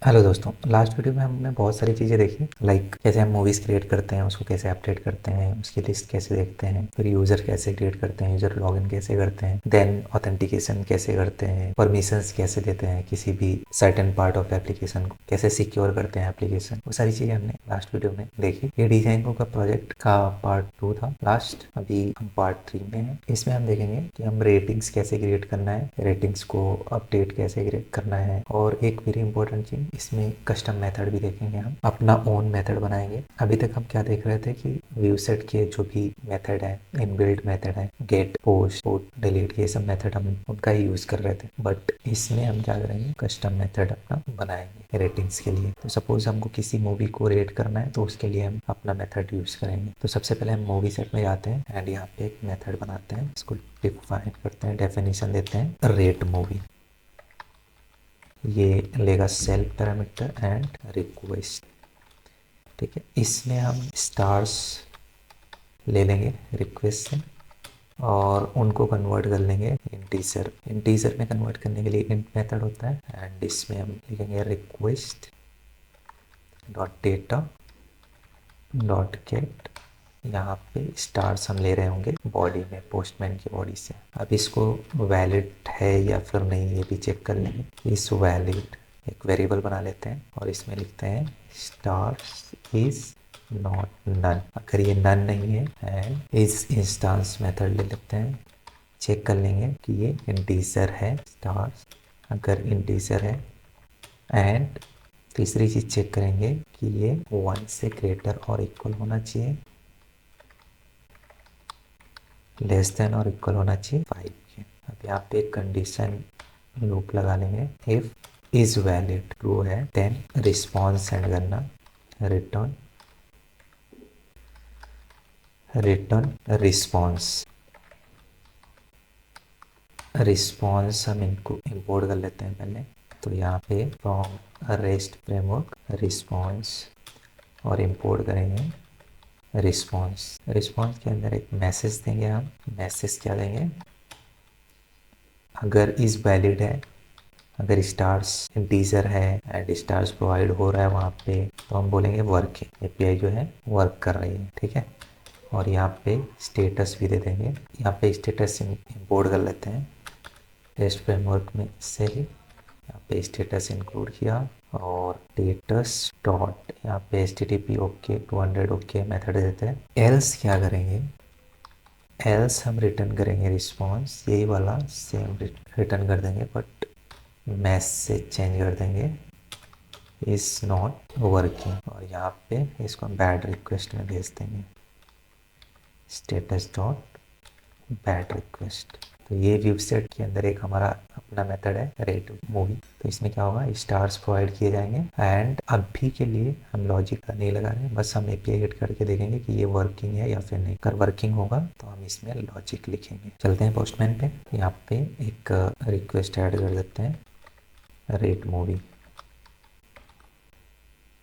Hello दोस्तों, last video में हमने बहुत सारी चीज़ें देखी, लाइक कैसे हम मूवीज़ क्रिएट करते हैं, उसको कैसे अपडेट करते हैं, उसकी लिस्ट कैसे देखते हैं, फिर यूज़र कैसे क्रिएट करते हैं, यूज़र लॉगिन कैसे करते हैं, देन ऑथेंटिकेशन कैसे करते हैं, परमिशंस कैसे देते हैं, किसी भी सर्टेन पार्ट ऑफ एप्लीकेशन को कैसे सिक्योर करते हैं एप्लीकेशन। वो सारी चीज़ें हमने लास्ट वीडियो में देखी। ये डिजाइनिंग का प्रोजेक्ट का पार्ट 2 था लास्ट। अभी हम पार्ट 3 में हैं। इसमें हम देखेंगे कि हम रेटिंग्स कैसे क्रिएट करना है, रेटिंग्स को अपडेट कैसे क्रिएट करना है, और एक वेरी इंपॉर्टेंट चीज इसमें कस्टम मेथड भी देखेंगे। हम अपना ओन मेथड बनाएंगे। अभी तक हम क्या देख रहे थे कि व्यू सेट के जो भी मेथड है, इनबिल्ट मेथड है, गेट, पोस्ट, पुट, डिलीट, ये सब मेथड हम उनका ही यूज कर रहे थे। बट इसमें हम क्या करेंगे, कस्टम मेथड अपना बनाएंगे रेटिंग्स के लिए। तो सपोज हमको किसी मूवी को रेट करना है, तो उसके लिए हम अपना मेथड यूज करेंगे। तो सबसे पहले हम मूवी सेट में जाते हैं एंड यहाँ पे एक मेथड बनाते हैं, इसको डिफाइन करते हैं, डेफिनेशन देते हैं रेट मूवी। ये लेगा सेल्फ पैरामीटर एंड रिक्वेस्ट। ठीक है, इसमें हम स्टार्स ले लेंगे रिक्वेस्ट से और उनको कन्वर्ट कर लेंगे इंटीजर। इंटीजर में कन्वर्ट करने के लिए इंट मेथड होता है एंड इसमें हम लिखेंगे request dot data dot gate. यहाँ पे स्टार्स हम ले रहे होंगे बॉडी में, पोस्टमैन की बॉडी से। अब इसको वैलिड है या फिर नहीं ये भी चेक कर लेंगे। इस वैलिड एक वेरिएबल बना लेते हैं और इसमें लिखते हैं स्टार्स इज नॉट नन। अगर ये नन नहीं है एंड इस इंस्टांस मेथड ले लेते हैं, चेक कर लेंगे कि ये इंटीजर है स्टार्स। अगर इंटीजर है एंड तीसरी चीज चेक करेंगे कि ये 1 से ग्रेटर और इक्वल होना चाहिए, लेस देन और इक्वल होना चाहिए 5 के। अब यहाँ पे एक कंडीशन लूप लगा लेंगे। इफ इज वैलिड ट्रू है देन रिस्पॉन्स सेंड करना, रिटर्न रिस्पॉन्स। रिस्पॉन्स हम इनको इंपोर्ट कर लेते हैं पहले। तो यहाँ पे फ्रॉम रेस्ट फ्रेमवर्क रिस्पॉन्स और इंपोर्ट करेंगे रिस्पॉन्स। रिस्पॉन्स के अंदर एक मैसेज देंगे। हम मैसेज क्या देंगे, अगर इज वैलिड है, अगर स्टार्स इंटीजर है एंड स्टार्स प्रोवाइड हो रहा है वहाँ पे, तो हम बोलेंगे वर्किंग, एपीआई जो है वर्क कर रही है। ठीक है, और यहाँ पे स्टेटस भी दे देंगे। यहाँ पे स्टेटस इंपोर्ट कर लेते हैं रेस्ट फ्रेमवर्क में से ही। यहाँ पे स्टेटस इंक्लूड किया और स्टेटस डॉट यहाँ पे HTTP ओके 200 ओके मेथड देते हैं। एल्स क्या करेंगे, एल्स हम रिटर्न करेंगे रिस्पॉन्स, यही वाला सेम रिटर्न कर देंगे बट मैसेज चेंज कर देंगे इज नॉट वर्किंग, और यहाँ पे इसको हम बैड रिक्वेस्ट में भेज देंगे स्टेटस डॉट बैड रिक्वेस्ट। तो ये व्यू सेट के अंदर एक हमारा अपना मेथड है रेट मूवी। तो इसमें क्या होगा, स्टार्स प्रोवाइड किए जाएंगे एंड अभी के लिए हम लॉजिक नहीं लगा रहे हैं, बस हम एपीआई हिट करके देखेंगे कि ये वर्किंग है या फिर नहीं। अगर वर्किंग होगा तो हम इसमें लॉजिक लिखेंगे। चलते हैं पोस्टमैन पे। यहाँ पे एक रिक्वेस्ट ऐड कर देते हैं रेट मूवी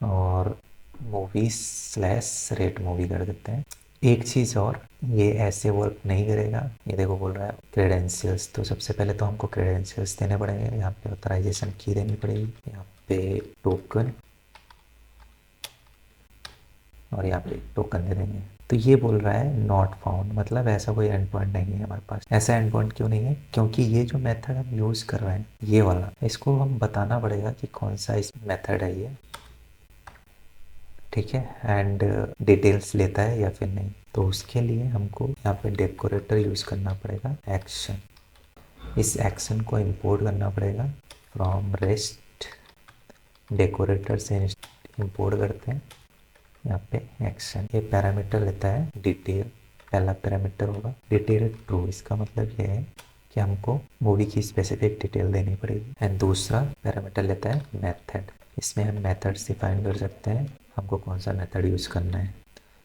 और मूवी स्लैश रेट मूवी कर देते हैं। एक चीज़ और, ये ऐसे वर्क नहीं करेगा। ये देखो बोल रहा है क्रेडेंशियल्स, तो सबसे पहले तो हमको क्रेडेंशियल्स देने पड़ेंगे। यहाँ पे ऑथराइजेशन की देनी पड़ेगी, यहाँ पे टोकन और यहाँ पे टोकन दे देंगे। तो ये बोल रहा है नॉट फाउंड, मतलब ऐसा कोई एंड पॉइंट नहीं है हमारे पास। ऐसा एंड पॉइंट क्यों नहीं है, क्योंकि ये जो मेथड हम यूज़ कर रहे हैं ये वाला, इसको हम बताना पड़ेगा कि कौन सा इस मेथड है ये। ठीक है, एंड डिटेल्स लेता है या फिर नहीं। तो उसके लिए हमको यहाँ पे डेकोरेटर यूज़ करना पड़ेगा एक्शन। इस एक्शन को इंपोर्ट करना पड़ेगा फ्रॉम रेस्ट डेकोरेटर से इंपोर्ट करते हैं यहाँ पे एक्शन। ये पैरामीटर लेता है डिटेल, पहला पैरामीटर होगा डिटेल ट्रू। इसका मतलब ये है कि हमको मूवी की स्पेसिफिक डिटेल देनी पड़ेगी। एंड दूसरा पैरामीटर लेता है मेथड। इसमें हम मेथड्स डिफाइन कर सकते हैं हमको कौन सा मेथड यूज़ करना है।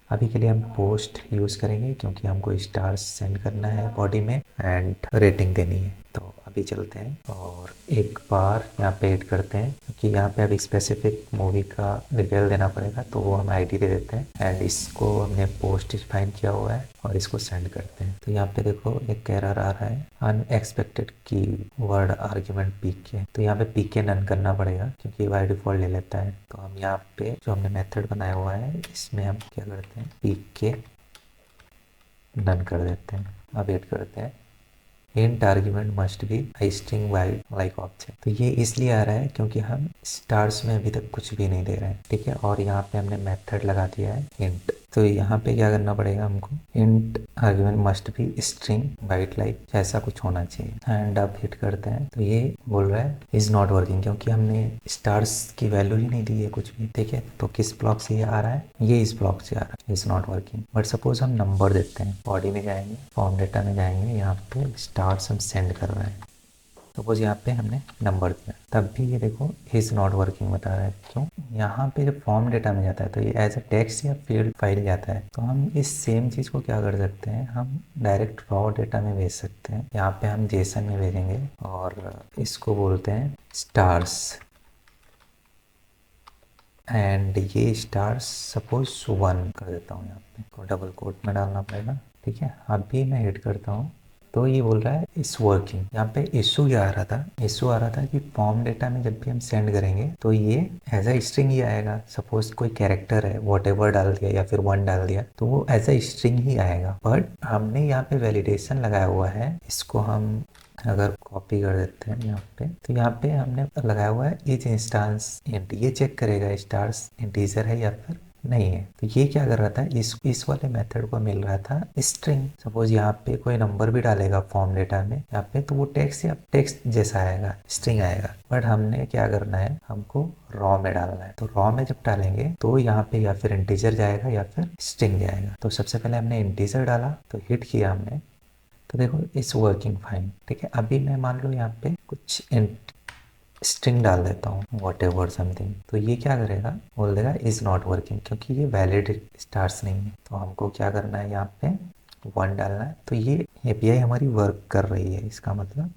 अभी के लिए हम पोस्ट यूज़ करेंगे क्योंकि हमको स्टार्स सेंड करना है बॉडी में एंड रेटिंग देनी है। तो अभी पे चलते हैं और एक बार यहाँ पे ऐड करते हैं, क्योंकि यहाँ पे अभी स्पेसिफिक मूवी का डिटेल देना पड़ेगा, तो वो हम आईडी दे देते हैं एंड इसको हमने पोस्ट डिफाइन किया हुआ है और इसको सेंड करते हैं। तो यहाँ पे देखो एक एरर आ रहा है, अनएक्सपेक्टेड की वर्ड आर्ग्यूमेंट पीके। तो यहाँ पे पीके नन करना पड़ेगा क्योंकि बाय डिफॉल्ट ले लेता है। तो हम यहाँ पे जो हमने मेथड बनाया हुआ है इसमें हम क्या करते हैं, पीके नन कर देते हैं। अब वेट करते हैं, int argument must be string wide like object. तो ये इसलिए आ रहा है क्योंकि हम स्टार्स में अभी तक कुछ भी नहीं दे रहे हैं, ठीक है। और यहाँ पे हमने मेथड लगा दिया है इंट। तो यहाँ पे क्या करना पड़ेगा हमको, int argument must be string wide like, ऐसा कुछ होना चाहिए। एंड अब हिट करते हैं तो ये बोल रहा है इज नॉट वर्किंग, क्योंकि हमने स्टार्स की वैल्यू ही नहीं दी है कुछ भी, ठीक है। तो किस ब्लॉक से ये आ रहा है, ये इस ब्लॉक से आ रहा है, is not working. But suppose हम नंबर देते हैं, बॉडी में जाएंगे, फॉर्म डेटा में जाएंगे, यहाँ पे स्टार्स हम सेंड कर रहे हैं। सपोज यहाँ पे हमने नंबर दिया, तब भी ये देखो इज नॉट वर्किंग बता रहा है। क्यों, यहाँ पे जब फॉर्म डेटा में जाता है तो ये एज अ टेक्स्ट या फील्ड फाइल जाता है। तो हम इस सेम चीज़ को क्या कर सकते हैं, हम डायरेक्ट रॉ डेटा में भेज सकते हैं। यहाँ पे हम जेसन में भेजेंगे और इसको बोलते हैं स्टार्स, एंड ये स्टार्स सपोज 1 कर देता हूँ। यहाँ पे को डबल कोट में डालना पड़ेगा, ठीक है। अभी मैं हिट करता हूँ तो ये बोल रहा है इस वर्किंग। यहाँ पे इशू क्या आ रहा था, इशू आ रहा था कि फॉर्म डेटा में जब भी हम सेंड करेंगे तो ये एज अ स्ट्रिंग ही आएगा। सपोज कोई कैरेक्टर है, वॉटेवर डाल दिया या फिर 1 डाल दिया तो वो एज अ स्ट्रिंग ही आएगा। बट हमने यहाँ पे वैलिडेशन लगाया हुआ है, इसको हम अगर कॉपी कर देते हैं यहाँ पे, तो यहाँ पे हमने लगाया हुआ है इज इंस्टांस इंट। ये चेक करेगा स्टार्स इंटीजर है या फिर नहीं है। तो ये क्या कर रहा था, इस वाले मेथड को मिल रहा था स्ट्रिंग। सपोज यहाँ पे कोई नंबर भी डालेगा फॉर्म डेटा में यहाँ पे, तो वो टेक्स्ट या टेक्स्ट जैसा आएगा, स्ट्रिंग आएगा। बट हमने क्या करना है, हमको रॉ में डालना है। तो रॉ में जब डालेंगे तो यहाँ पे या फिर इंटीजर जाएगा या फिर स्ट्रिंग जाएगा। तो सबसे पहले हमने इंटीजर डाला, तो हिट किया हमने, तो देखो इट्स वर्किंग फाइन, ठीक है। अभी मैं मान लो यहाँ पे कुछ स्ट्रिंग डाल देता हूँ, वॉट एवर समथिंग, तो ये क्या करेगा, बोल देगा इज नॉट वर्किंग, क्योंकि ये वैलिड स्टार्स नहीं है। तो हमको क्या करना है, यहाँ पे 1 डालना है। तो ये एपीआई हमारी वर्क कर रही है, इसका मतलब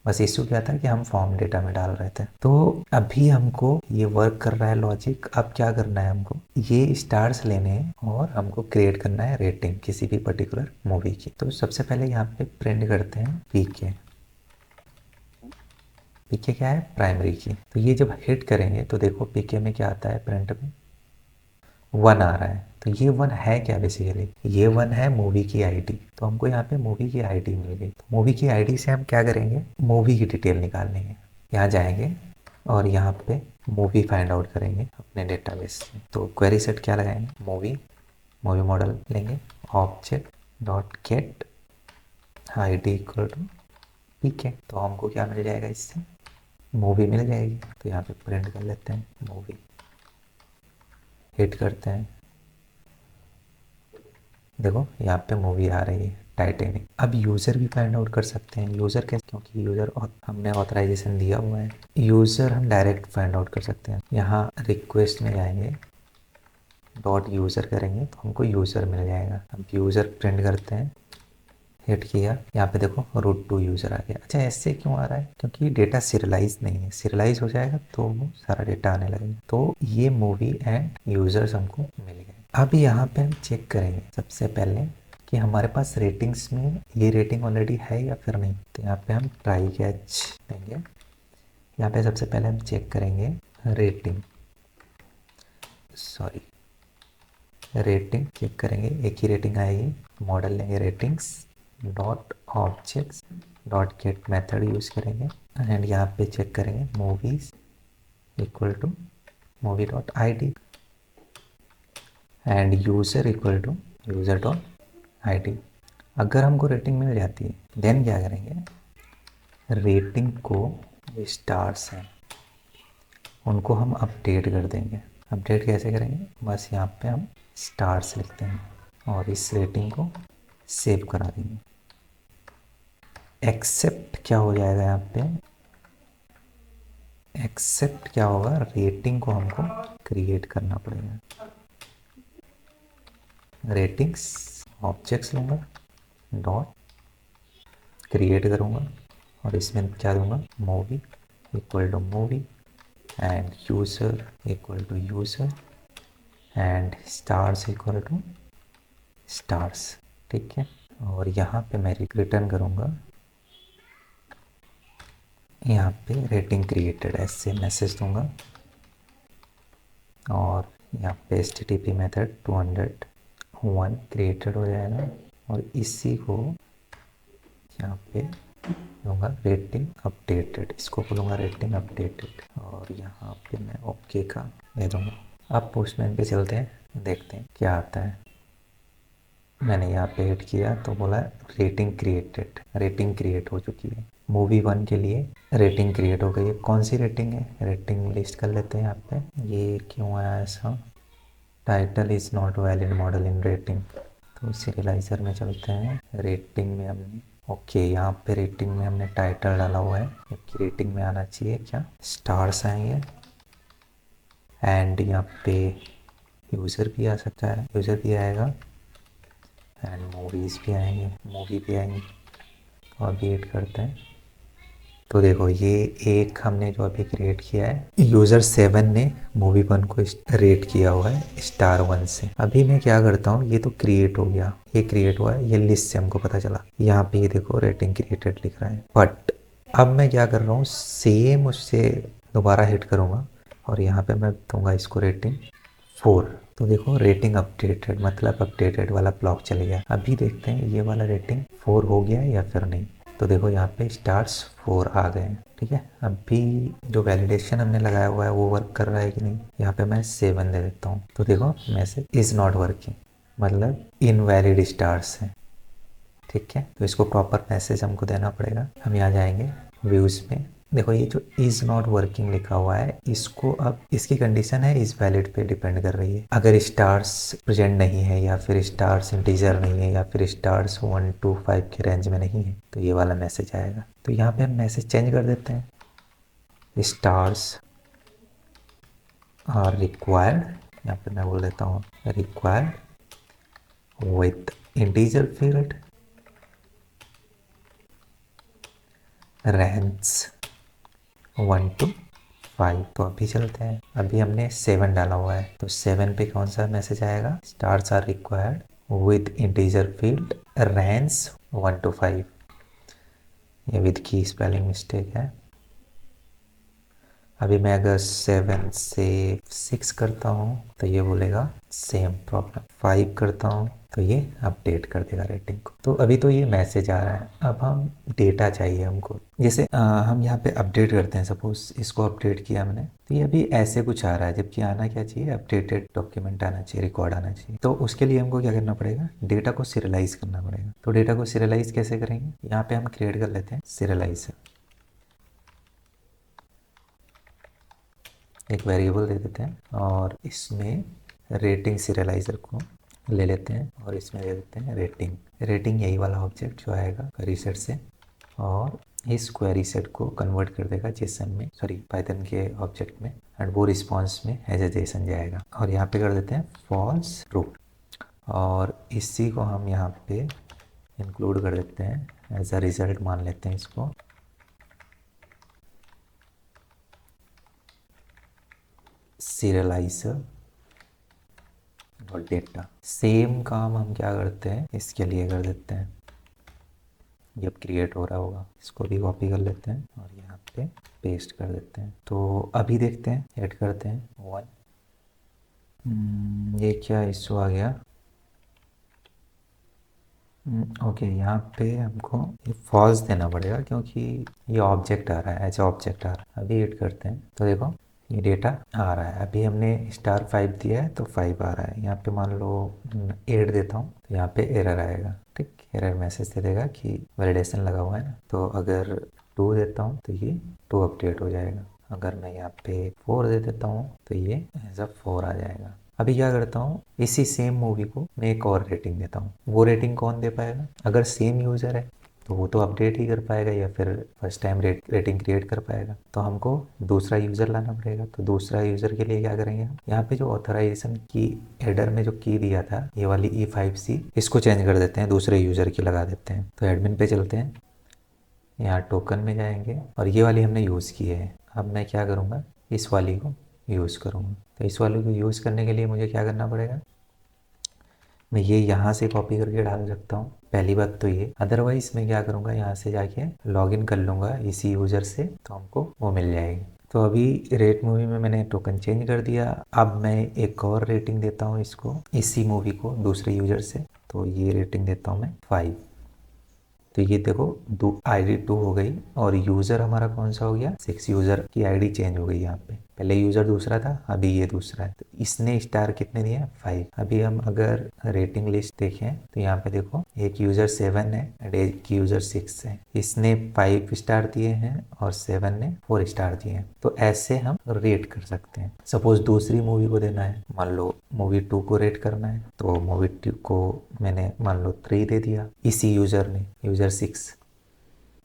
बस इशू क्या था कि हम फॉर्म डेटा में डाल रहे थे। तो अभी हमको ये वर्क कर रहा है लॉजिक। अब क्या करना है, हमको ये स्टार्स लेने हैं और हमको क्रिएट करना है रेटिंग किसी भी पर्टिकुलर मूवी की। तो सबसे पहले यहाँ पे प्रिंट करते हैं पीके। पीके क्या है, प्राइमरी की। तो ये जब हिट करेंगे तो देखो पीके में क्या आता है, प्रिंट में 1 आ रहा है। तो ये 1 है क्या, बेसिकली ये 1 है मूवी की आईडी। तो हमको यहाँ पे मूवी की आईडी मिल गई। तो मूवी की आईडी से हम क्या करेंगे, मूवी की डिटेल निकालनी है। यहाँ जाएंगे और यहाँ पे मूवी फाइंड आउट करेंगे अपने डेटाबेस में। तो क्वेरी सेट क्या लगाएंगे, मूवी मॉडल लेंगे, object dot get ID equal to PK. तो हमको क्या मिल जाएगा, इससे मूवी मिल जाएगी। तो यहाँ पे प्रिंट कर लेते हैं मूवी, हिट करते हैं, देखो यहाँ पे मूवी आ रही है टाइटैनिक। अब यूज़र भी फाइंड आउट कर सकते हैं। यूज़र कैसे, क्योंकि यूज़र हमने ऑथराइजेशन दिया हुआ है। यूज़र हम डायरेक्ट फाइंड आउट कर सकते हैं। यहाँ रिक्वेस्ट में जाएंगे, डॉट यूज़र करेंगे तो हमको यूज़र मिल जाएगा। अब यूज़र प्रिंट करते हैं, हिट किया, यहाँ पे देखो रूट टू यूज़र आ गया। अच्छा ऐसे क्यों आ रहा है, क्योंकि डेटा सीरियलाइज नहीं है। सीरियलाइज हो जाएगा तो वो सारा डेटा आने लगेगा। तो ये मूवी एंड यूज़र्स हमको मिल गए। अब यहाँ पे हम चेक करेंगे सबसे पहले कि हमारे पास रेटिंग्स में ये रेटिंग ऑलरेडी है या फिर नहीं। तो यहाँ पे हम ट्राई कैच देंगे। यहाँ पे सबसे पहले हम चेक करेंगे रेटिंग, रेटिंग चेक करेंगे, एक ही रेटिंग आएगी। मॉडल लेंगे ratings dot objects dot get method use करेंगे एंड यहाँ पे चेक करेंगे movies equal to movie dot I D and user equal to user dot I D. अगर हमको रेटिंग मिल जाती है देन क्या करेंगे, रेटिंग को स्टार्स हैं उनको हम अपडेट कर देंगे। अपडेट कैसे करेंगे, बस यहाँ पे हम स्टार्स लिखते हैं और इस रेटिंग को सेव करा देंगे। एक्सेप्ट क्या हो जाएगा, यहाँ पे एक्सेप्ट क्या होगा, रेटिंग को हमको क्रिएट करना पड़ेगा। रेटिंग्स ऑब्जेक्ट्स लूँगा, डॉट क्रिएट करूँगा और इसमें क्या दूंगा, movie equal to movie and user equal to user and stars equal to stars. ठीक है, और यहाँ पे मैं रिटर्न करूँगा, यहाँ पे रेटिंग क्रिएटेड ऐसे मैसेज दूंगा और यहाँ पे HTTP मेथड 201 क्रिएटेड हो जाएगा और इसी को यहाँ पे दूंगा रेटिंग अपडेटेड, इसको बोलूँगा रेटिंग अपडेटेड और यहाँ पे मैं ओके का दे दूँगा। अब पोस्टमैन पे चलते हैं, देखते हैं क्या आता है। मैंने यहाँ पे ऐड किया तो बोला रेटिंग क्रिएटेड, रेटिंग क्रिएट हो चुकी है। मूवी 1 के लिए रेटिंग क्रिएट हो गई है। कौन सी रेटिंग है, रेटिंग लिस्ट कर लेते हैं यहाँ पे। ये क्यों आया ऐसा, title is not valid model in rating, तो सीरियलाइज़र में चलते हैं। रेटिंग में हमने ओके, यहाँ पे रेटिंग में हमने टाइटल डाला हुआ है, जबकि रेटिंग में आना चाहिए क्या, स्टार्स आएंगे एंड यहाँ पे यूज़र भी आ सकता है, यूज़र भी आएगा एंड मूवीज़ भी आएंगे, मूवी भी आएंगी। और अभी एड करते हैं तो देखो ये एक हमने जो अभी क्रिएट किया है, यूज़र 7 ने मूवी 1 को रेट किया हुआ है स्टार 1 से। अभी मैं क्या करता हूँ, ये तो क्रिएट हो गया, ये क्रिएट हुआ है, ये लिस्ट से हमको पता चला। यहाँ पे ये देखो रेटिंग क्रिएटेड लिख रहा है, बट अब मैं क्या कर रहा हूँ, सेम उससे दोबारा हिट करूँगा और यहाँ पे मैं दूंगा इसको रेटिंग 4। तो देखो रेटिंग अपडेटेड, मतलब अपडेटेड वाला ब्लॉक चले गया। अभी देखते हैं ये वाला रेटिंग 4 हो गया है या फिर नहीं। तो देखो यहाँ पे स्टार्स 4 आ गए हैं। ठीक है, अभी जो वैलिडेशन हमने लगाया हुआ है वो वर्क कर रहा है कि नहीं। यहाँ पे मैं 7 दे देता हूँ तो देखो मैसेज इज़ नॉट वर्किंग, मतलब इनवैलिड स्टार्स है। ठीक है, तो इसको प्रॉपर मैसेज हमको देना पड़ेगा। हम यहाँ जाएंगे व्यूज़ में, देखो ये जो इज़ नॉट वर्किंग लिखा हुआ है, इसको अब इसकी कंडीशन है इज़ वैलिड पे डिपेंड कर रही है। अगर स्टार्स प्रेजेंट नहीं है या फिर स्टार्स इंटीजर नहीं है या फिर स्टार्स 1 to 5 के रेंज में नहीं है तो ये वाला मैसेज आएगा। तो यहाँ पे हम मैसेज चेंज कर देते हैं, स्टार्स आर रिक्वायर्ड, यहाँ पे मैं बोल देता हूँ required with integer field range 1 to 5। तो अभी चलते हैं, अभी हमने 7 डाला हुआ है तो 7 पे कौन सा मैसेज आएगा, stars are required with integer field range 1 to 5। ये विद की स्पेलिंग मिस्टेक है। अभी मैं अगर 7 से 6 करता हूँ तो ये बोलेगा सेम प्रॉब्लम, 5 करता हूँ तो ये अपडेट कर देगा रेटिंग को। तो अभी तो ये मैसेज आ रहा है, अब हम डेटा चाहिए हमको। जैसे हम यहाँ पे अपडेट करते हैं, सपोज इसको अपडेट किया मैंने तो ये अभी ऐसे कुछ आ रहा है, जबकि आना क्या चाहिए, अपडेटेड डॉक्यूमेंट आना चाहिए, रिकॉर्ड आना चाहिए। तो उसके लिए हमको क्या करना पड़ेगा, डेटा को सीरियलाइज करना पड़ेगा। तो डेटा को सीरियलाइज कैसे करेंगे, यहाँ पे हम क्रिएट कर लेते हैं सीरियलाइजर, एक वेरिएबल दे देते हैं और इसमें रेटिंग सीरियलाइज़र को ले लेते हैं और इसमें दे देते हैं रेटिंग। रेटिंग यही वाला ऑब्जेक्ट जो आएगा क्वेरी सेट से और इस क्वेरी सेट को कन्वर्ट कर देगा जेसन में, सॉरी पाइथन के ऑब्जेक्ट में, एंड वो रिस्पॉन्स में एज ए जेसन जाएगा। और यहाँ पे कर देते हैं फॉल्स ट्रू और इसी को हम यहाँ पे इंक्लूड कर देते हैं एज अ रिजल्ट, मान लेते हैं इसको। सीरियलाइजर और डेटा, सेम काम हम क्या करते हैं इसके लिए कर देते हैं, जब क्रिएट हो रहा होगा इसको भी कॉपी कर लेते हैं और यहाँ पे पेस्ट कर देते हैं। तो अभी देखते हैं, ऐड करते हैं 1। ये क्या इशू आ गया, ओके यहाँ पे हमको ये फॉल्स देना पड़ेगा क्योंकि ये ऑब्जेक्ट आ रहा है, एज ऑब्जेक्ट आ रहा है। अभी ऐड करते हैं तो देखो ये डेटा आ रहा है। अभी हमने स्टार 5 दिया है तो 5 आ रहा है। यहाँ पे मान लो 8 देता हूँ तो यहाँ पे एरर आएगा। ठीक, एरर मैसेज दे देगा कि वैलिडेशन लगा हुआ है ना। तो अगर 2 देता हूँ तो ये 2 अपडेट हो जाएगा। अगर मैं यहाँ पे 4 दे देता हूँ तो ये एज अ 4 आ जाएगा। अभी क्या करता हूँ, इसी सेम मूवी को मैं एक और रेटिंग देता हूँ। वो रेटिंग कौन दे पाएगा, अगर सेम यूज़र है तो वो तो अपडेट ही कर पाएगा या फिर फर्स्ट टाइम रेटिंग क्रिएट कर पाएगा। तो हमको दूसरा यूज़र लाना पड़ेगा। तो दूसरा यूज़र के लिए क्या करेंगे हम, यहाँ पे जो ऑथराइजेशन की हेडर में जो की दिया था ये वाली E5C, इसको चेंज कर देते हैं, दूसरे यूज़र की लगा देते हैं। तो एडमिन पे चलते हैं यहाँ टोकन में जाएंगे और ये वाली हमने यूज़ की है। अब मैं क्या करूँगा, इस वाली को यूज़ करूँगा। तो इस वाली को यूज़ करने के लिए मुझे क्या करना पड़ेगा, मैं ये यहाँ से कॉपी करके डाल सकता हूँ, पहली बात तो ये। अदरवाइज़ मैं क्या करूँगा, यहाँ से जाके लॉगिन कर लूँगा इसी यूज़र से, तो हमको वो मिल जाएगी। तो अभी रेट मूवी में मैंने टोकन चेंज कर दिया। अब मैं एक और रेटिंग देता हूँ इसको, इसी मूवी को दूसरे यूज़र से। तो ये रेटिंग देता हूँ मैं 5। तो ये देखो आईडी 2 हो गई और यूज़र हमारा कौन सा हो गया, 6। यूज़र की आईडी चेंज हो गई यहाँ पे, पहले यूज़र दूसरा था, अभी ये दूसरा है। तो इसने स्टार कितने दिए, 5। अभी हम अगर रेटिंग लिस्ट देखें तो यहाँ पे देखो एक यूज़र 7 है एंड एक यूज़र 6 है। इसने 5 स्टार दिए हैं और 7 ने 4 स्टार दिए हैं। तो ऐसे हम रेट कर सकते हैं। सपोज दूसरी मूवी को देना है, मान लो मूवी 2 को रेट करना है, तो मूवी 2 को मैंने मान लो 3 दे दिया इसी यूज़र ने, यूज़र 6।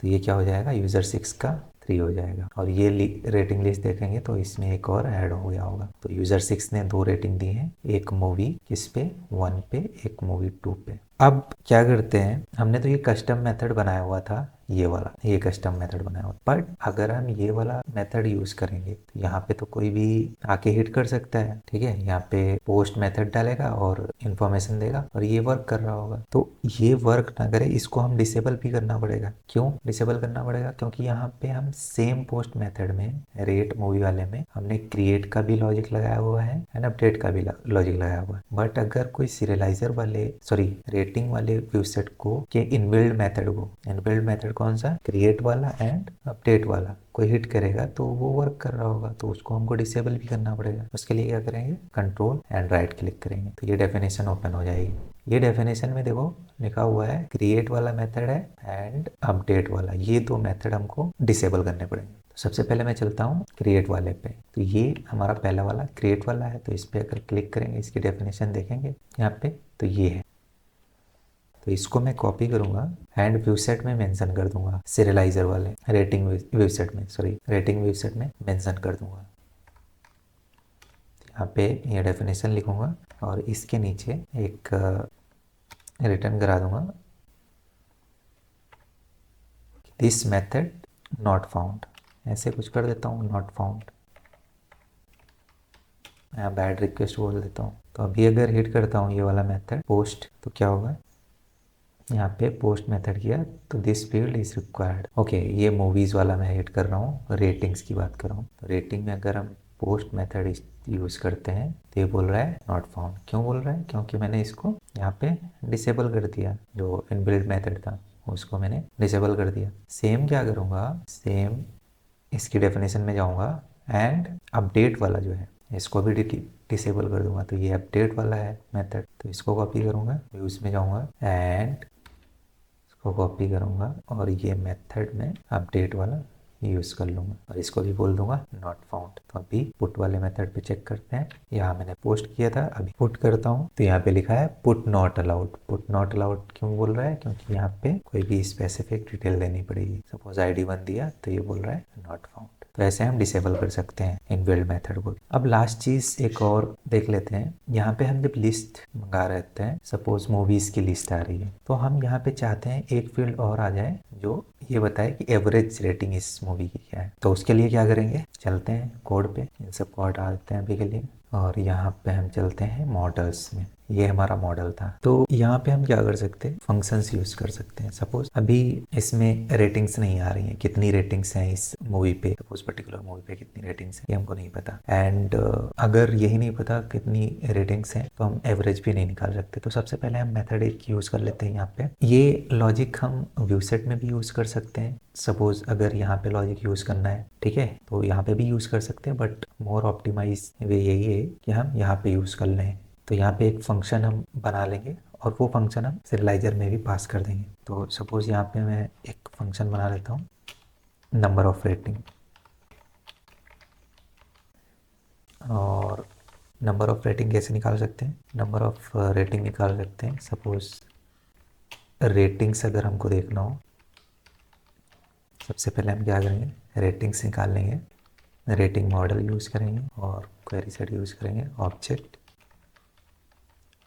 तो ये क्या हो जाएगा, यूज़र 6 का 3 हो जाएगा। और ये रेटिंग लिस्ट देखेंगे तो इसमें एक और ऐड हो गया होगा। तो यूज़र 6 ने 2 रेटिंग दी है, एक मूवी किस पे, 1 पे, एक मूवी 2 पे। अब क्या करते हैं, हमने तो ये कस्टम मेथड बनाया हुआ था, ये कस्टम मेथड बनाया हुआ। बट अगर हम ये वाला मेथड यूज़ करेंगे तो यहाँ पे तो कोई भी आके हिट कर सकता है, ठीक है। यहाँ पे पोस्ट मेथड डालेगा और इन्फॉर्मेशन देगा और ये वर्क कर रहा होगा। तो ये वर्क ना करे, इसको हम डिसेबल भी करना पड़ेगा। क्यों डिसेबल करना पड़ेगा, क्योंकि यहाँ पे हम सेम पोस्ट मेथड में, रेट मूवी वाले में हमने क्रिएट का भी लॉजिक लगाया हुआ है एंड अपडेट का भी लॉजिक लगाया हुआ है। बट अगर कोई सीरियलाइजर वाले, सॉरी रेटिंग वाले व्यूसेट को के इनबिल्ड मेथड कौन सा, क्रिएट वाला एंड अपडेट वाला, कोई हिट करेगा तो वो वर्क कर रहा होगा, तो उसको हमको डिसेबल भी करना पड़ेगा। उसके लिए क्या करेंगे, कंट्रोल एंड राइट क्लिक करेंगे तो ये डेफिनेशन ओपन हो जाएगी। ये डेफिनेशन में देखो लिखा हुआ है क्रिएट वाला मेथड है एंड अपडेट वाला, ये 2 मेथड हमको डिसेबल करने पड़ेंगे। तो सबसे पहले मैं चलता हूँ क्रिएट वाले पे। तो ये हमारा पहला वाला क्रिएट वाला है, तो इस पर अगर क्लिक करेंगे, इसकी डेफिनेशन देखेंगे यहाँ पे, तो ये है। तो इसको मैं कॉपी करूंगा एंड व्यूसेट में मेंशन कर दूंगा, सीरियलाइजर वाले रेटिंग व्यूसेट में मेंशन कर दूंगा। यहाँ पे ये डेफिनेशन लिखूंगा और इसके नीचे एक रिटर्न करा दूंगा, दिस मेथड नॉट फाउंड, ऐसे कुछ कर देता हूँ, नॉट फाउंड। मैं बैड रिक्वेस्ट बोल देता हूँ। तो अभी अगर हिट करता हूँ ये वाला मेथड पोस्ट, तो क्या होगा, यहाँ पे पोस्ट मेथड किया तो this field is required. Okay, ये मूवीज़ वाला मैं हिट कर रहा हूँ, रेटिंग्स की बात कर रहा हूँ। तो रेटिंग में अगर हम पोस्ट मेथड यूज़ करते हैं तो ये बोल रहा है नॉट फाउंड। क्यों बोल रहा है, क्योंकि मैंने इसको यहाँ पे डिसेबल कर दिया, जो इनबिल्ट मेथड था उसको मैंने डिसेबल कर दिया। सेम क्या करूँगा, सेम इसकी डेफिनेशन में जाऊँगा एंड अपडेट वाला जो है इसको भी डिसेबल कर दूंगा। तो ये अपडेट वाला है मेथड, तो इसको कॉपी करूँगा, व्यूज में जाऊँगा एंड इसको कॉपी करूँगा और ये मेथड में अपडेट वाला यूज़ कर लूँगा और इसको भी बोल दूंगा नॉट फाउंड। तो अभी पुट वाले मेथड पे चेक करते हैं। यहाँ मैंने पोस्ट किया था, अभी पुट करता हूँ तो यहाँ पे लिखा है put not allowed. Put not allowed क्यों बोल रहा है, क्योंकि यहाँ पे कोई भी स्पेसिफिक डिटेल देनी पड़ेगी। सपोज ID 1 दिया तो ये बोल रहा है नॉट फाउंड। तो ऐसे हम डिसेबल कर सकते हैं इनबिल्ट मेथड को। अब लास्ट चीज़ एक और देख लेते हैं। यहाँ पे हम जब लिस्ट मंगा रहते हैं, सपोज मूवीज़ की लिस्ट आ रही है, तो हम यहाँ पे चाहते हैं एक फील्ड और आ जाए जो ये बताए कि एवरेज रेटिंग इस मूवी की क्या है। तो उसके लिए क्या करेंगे, चलते हैं कोड पे, इन सब को हटा देते हैं अभी के लिए और यहाँ पे हम चलते हैं मॉडल्स में। ये हमारा मॉडल था। तो यहाँ पे हम क्या कर सकते हैं, फंक्शंस यूज कर सकते हैं। सपोज अभी इसमें रेटिंग्स नहीं आ रही हैं, कितनी रेटिंग्स हैं इस मूवी पे, सपोज पर्टिकुलर मूवी पे कितनी रेटिंग्स हैं ये हमको नहीं पता। एंड अगर यही नहीं पता कितनी रेटिंग्स हैं तो हम एवरेज भी नहीं निकाल सकते। तो सबसे पहले हम मेथड एक यूज कर लेते हैं यहाँ पे। ये लॉजिक हम व्यूसेट में भी यूज कर सकते हैं। सपोज अगर यहाँ पे लॉजिक यूज करना है, ठीक है, तो यहाँ पे भी यूज कर सकते हैं, बट मोर ऑप्टिमाइज वे यही है कि हम यहाँ पे यूज कर लें। तो यहाँ पे एक फंक्शन हम बना लेंगे और वो फंक्शन हम सीरियलाइजर में भी पास कर देंगे। तो सपोज यहाँ पे मैं एक फंक्शन बना लेता हूँ, नंबर ऑफ रेटिंग, और नंबर ऑफ रेटिंग कैसे निकाल सकते हैं, नंबर ऑफ रेटिंग निकाल सकते हैं। सपोज रेटिंग्स अगर हमको देखना हो, सबसे पहले हम क्या करेंगे, रेटिंग्स निकाल लेंगे, रेटिंग मॉडल यूज़ करेंगे और क्वेरी सेट यूज़ करेंगे, ऑब्जेक्ट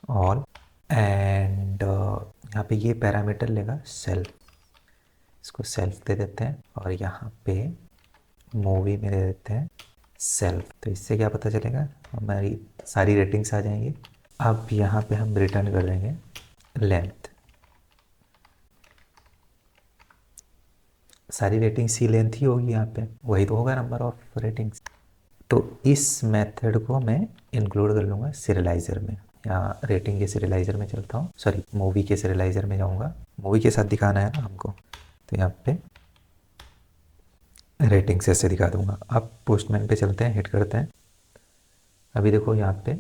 ऑल, एंड यहाँ पे ये पैरामीटर लेगा सेल। इसको सेल्फ दे देते हैं और यहाँ पे मूवी में दे देते हैं सेल्फ। तो इससे क्या पता चलेगा, हमारी सारी रेटिंग्स आ जाएंगी। अब यहाँ पे हम रिटर्न कर देंगे लेंथ, सारी रेटिंग्स ही लेंथ ही होगी यहाँ पे, वही तो होगा नंबर ऑफ रेटिंग्स। तो इस मेथड को मैं इंक्लूड कर लूँगा सीरियलाइज़र में। यहाँ रेटिंग के सीरियलाइज़र में चलता हूँ, सॉरी मूवी के सीरियलाइज़र में जाऊँगा, मूवी के साथ दिखाना है ना हमको, तो यहाँ पे रेटिंग्स ऐसे दिखा दूँगा। अब पोस्टमैन पे चलते हैं, हिट करते हैं। अभी देखो यहाँ पे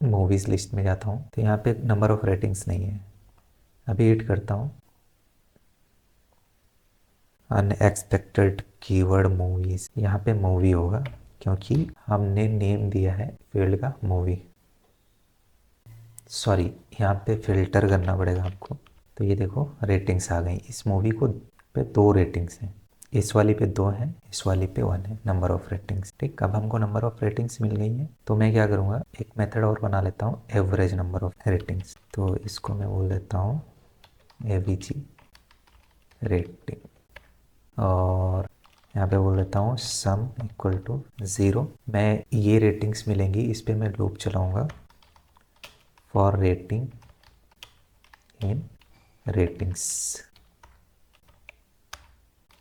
मूवीज़ लिस्ट में जाता हूँ तो यहाँ पे नंबर ऑफ रेटिंग्स नहीं है। अभी हिट करता हूँ अनएक्सपेक्टेड कीवर्ड मूवीज़, यहाँ पे मूवी होगा क्योंकि हमने नेम दिया है फील्ड का मूवी। सॉरी, यहाँ पे फ़िल्टर करना पड़ेगा आपको। तो ये देखो रेटिंग्स आ गई, इस मूवी को पे 2 रेटिंग्स हैं, इस वाली पे 2 हैं, इस वाली पे 1 है, नंबर ऑफ रेटिंग्स। ठीक, अब हमको नंबर ऑफ रेटिंग्स मिल गई हैं तो मैं क्या करूँगा, एक मेथड और बना लेता हूँ, एवरेज नंबर ऑफ रेटिंग्स। तो इसको मैं बोल देता हूँ एवीजी रेटिंग और यहाँ पे बोल देता हूँ सम इक्वल टू 0। मैं ये रेटिंग्स मिलेंगी, इस पे मैं लूप चलाऊँगा फॉर रेटिंग इन रेटिंग्स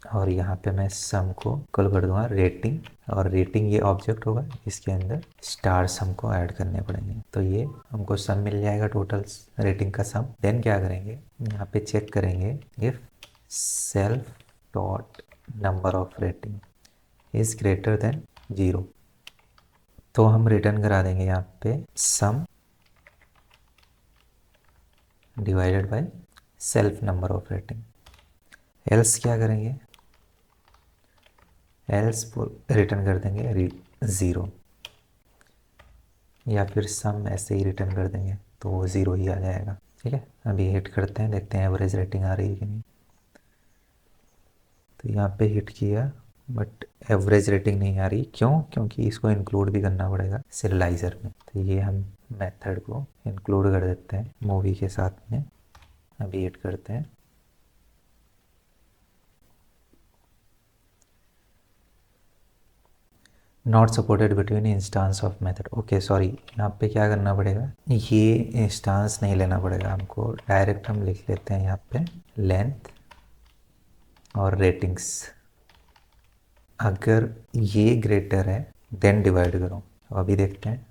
और यहाँ पे मैं सम को कॉल कर दूंगा रेटिंग और रेटिंग ये ऑब्जेक्ट होगा, इसके अंदर स्टार्स हमको ऐड करने पड़ेंगे। तो ये हमको सम मिल जाएगा, टोटल रेटिंग का सम। देन क्या करेंगे, यहाँ पे चेक करेंगे if self dot number of rating is greater than 0, तो हम रिटर्न करा देंगे यहाँ पे सम divided by self number of rating. Else क्या करेंगे, एल्स रिटर्न कर देंगे 0 या फिर सम ऐसे ही रिटर्न कर देंगे तो वो 0 ही आ जाएगा। ठीक है, अभी हिट करते हैं, देखते हैं एवरेज रेटिंग आ रही है कि नहीं। तो यहाँ पे हिट किया बट एवरेज रेटिंग नहीं आ रही, क्यों, क्योंकि इसको इंक्लूड भी करना पड़ेगा सीरियलाइज़र में। तो ये हम मेथड को इंक्लूड कर देते हैं मूवी के साथ में। अभी हिट करते हैं, not supported between instance of method. Okay sorry, यहाँ पे क्या करना पड़ेगा, ये इंस्टांस नहीं लेना पड़ेगा हमको, डायरेक्ट हम लिख लेते हैं यहाँ पे लेंथ और रेटिंग्स। अगर ये ग्रेटर है देन डिवाइड करो। तो अभी देखते हैं,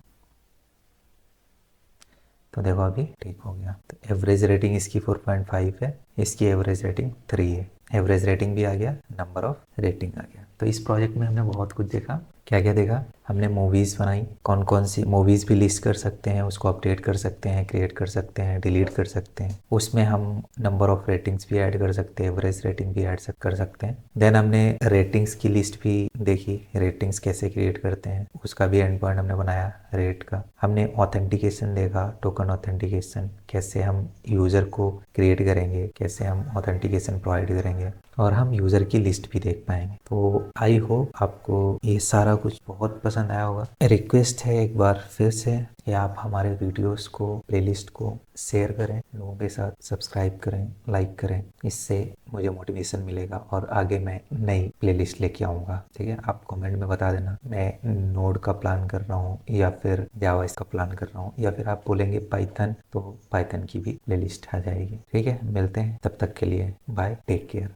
तो देखो अभी ठीक हो गया। तो एवरेज रेटिंग इसकी 4.5 है, इसकी एवरेज रेटिंग 3 है। एवरेज रेटिंग भी आ गया, नंबर ऑफ रेटिंग आ गया। तो इस प्रोजेक्ट में हमने बहुत कुछ देखा। क्या क्या देखा हमने, मूवीज़ बनाई, कौन कौन सी मूवीज़ भी लिस्ट कर सकते हैं, उसको अपडेट कर सकते हैं, क्रिएट कर सकते हैं, डिलीट कर सकते हैं। उसमें हम नंबर ऑफ रेटिंग्स भी ऐड कर सकते हैं, एवरेज रेटिंग भी ऐड कर सकते हैं। देन हमने रेटिंग्स की लिस्ट भी देखी, रेटिंग्स कैसे क्रिएट करते हैं, उसका भी एंड पॉइंट हमने बनाया रेट का। हमने ऑथेंटिकेशन देखा, टोकन ऑथेंटिकेशन, कैसे हम यूज़र को क्रिएट करेंगे, कैसे हम ऑथेंटिकेशन प्रोवाइड करेंगे, और हम यूज़र की लिस्ट भी देख पाएंगे। तो आई होप आपको ये सारा कुछ बहुत पसंद आया होगा। रिक्वेस्ट है एक बार फिर से कि आप हमारे वीडियोस को, प्लेलिस्ट को शेयर करें, लोगों के साथ सब्सक्राइब करें, लाइक करें। इससे मुझे मोटिवेशन मिलेगा और आगे मैं नई प्लेलिस्ट लेके आऊँगा। ठीक है, आप कमेंट में बता देना मैं नोड का प्लान कर रहा हूँ या फिर जावा इसका प्लान कर रहा हूँ, या फिर आप बोलेंगे पाइथन तो पाइथन की भी प्लेलिस्ट आ जाएगी। ठीक है, मिलते हैं, तब तक के लिए बाय, टेक केयर।